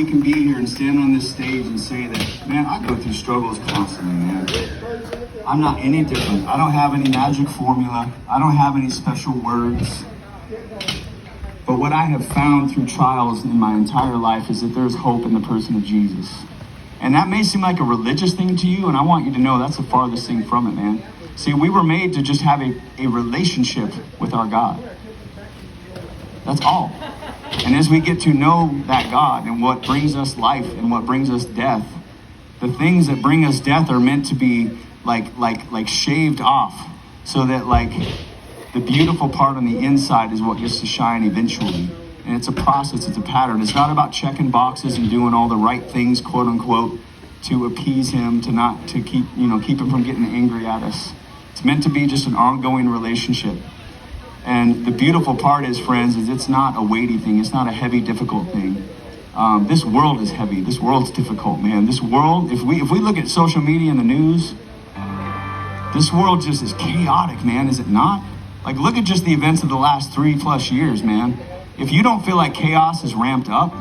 We can be here and stand on this stage and say that, man, I go through struggles constantly, man. I'm not any different. I don't have any magic formula. I don't have any special words. But what I have found through trials in my entire life is that there's hope in the person of Jesus. And that may seem like a religious thing to you, and I want you to know that's the farthest thing from it, man. See, we were made to just have a relationship with our God. That's all. And as we get to know that God and what brings us life and what brings us death, the things that bring us death are meant to be like shaved off, so that like the beautiful part on the inside is what gets to shine eventually. And it's a process, it's a pattern. It's not about checking boxes and doing all the right things, quote unquote, to appease him, to keep him from getting angry at us. It's meant to be just an ongoing relationship. And the beautiful part is, friends, is it's not a weighty thing. It's not a heavy, difficult thing. This world is heavy. This world's difficult, man. This world, if we look at social media and the news, this world just is chaotic, man, is it not? Like, look at just the events of the last 3+ years, man. If you don't feel like chaos is ramped up,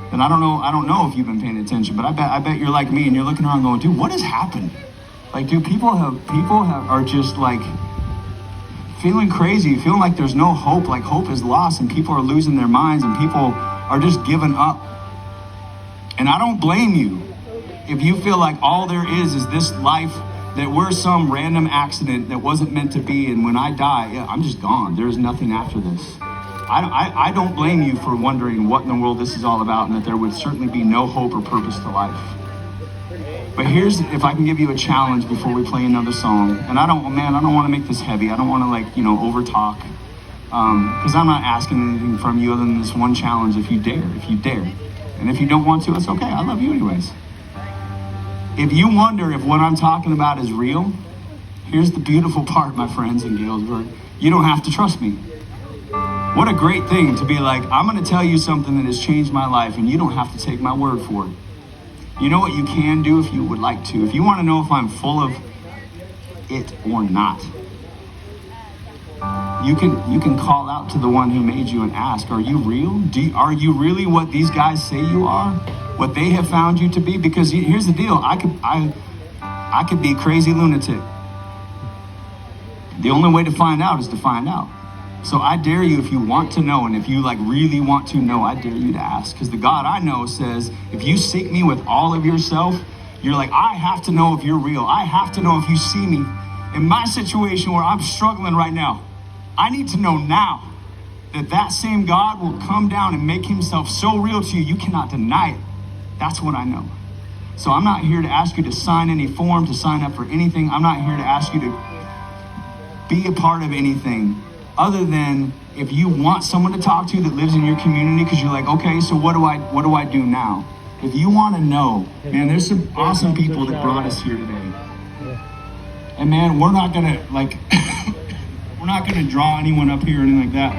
then I don't know if you've been paying attention, but I bet you're like me and you're looking around going, dude, what has happened? Like, dude, people are just like feeling crazy, feeling like there's no hope, like hope is lost, and people are losing their minds, and people are just giving up. And I don't blame you if you feel like all there is this life, that we're some random accident that wasn't meant to be, and when I die, yeah, I'm just gone. There's nothing after this. I don't blame you for wondering what in the world this is all about, and that there would certainly be no hope or purpose to life. But here's, if I can give you a challenge before we play another song, and I don't want to make this heavy. I don't want to over talk, because I'm not asking anything from you other than this one challenge. If you dare, and if you don't want to, it's okay. I love you anyways. If you wonder if what I'm talking about is real, here's the beautiful part, my friends in Galesburg. You don't have to trust me. What a great thing to be like, I'm going to tell you something that has changed my life, and you don't have to take my word for it. You know what you can do if you would like to? If you want to know if I'm full of it or not, you can call out to the one who made you and ask, are you real? Are you really what these guys say you are? What they have found you to be? Because here's the deal, I could be crazy lunatic. The only way to find out is to find out. So I dare you, if you want to know, and if you really want to know, I dare you to ask. Because the God I know says, if you seek me with all of yourself, you're like, I have to know if you're real. I have to know if you see me. In my situation where I'm struggling right now, I need to know now that same God will come down and make himself so real to you, you cannot deny it. That's what I know. So I'm not here to ask you to sign any form, to sign up for anything. I'm not here to ask you to be a part of anything, other than if you want someone to talk to that lives in your community, because you're like, okay, so what do I do now? If you want to know, man, there's some awesome people that brought us here today. And man, we're not gonna we're not gonna draw anyone up here or anything like that.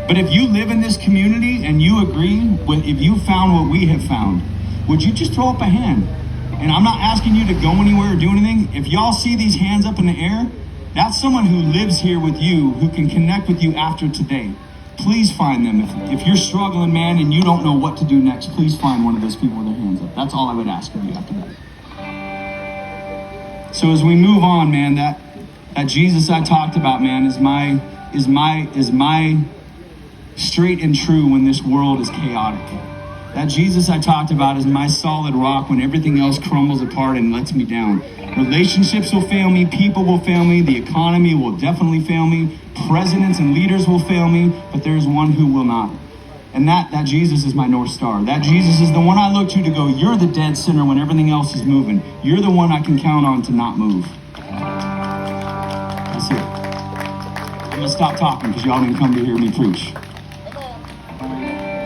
But if you live in this community and you agree with, if you found what we have found, would you just throw up a hand? And I'm not asking you to go anywhere or do anything. If y'all see these hands up in the air, that's someone who lives here with you, who can connect with you after today. Please find them. If you're struggling, man, and you don't know what to do next, please find one of those people with their hands up. That's all I would ask of you after that. So as we move on, man, that Jesus I talked about, man, is my straight and true when this world is chaotic. That Jesus I talked about is my solid rock when everything else crumbles apart and lets me down. Relationships will fail me, people will fail me, the economy will definitely fail me, presidents and leaders will fail me, but there's one who will not. And that Jesus is my North Star. That Jesus is the one I look to go, you're the dead sinner when everything else is moving. You're the one I can count on to not move. That's it. I'm going to stop talking because y'all didn't come to hear me preach.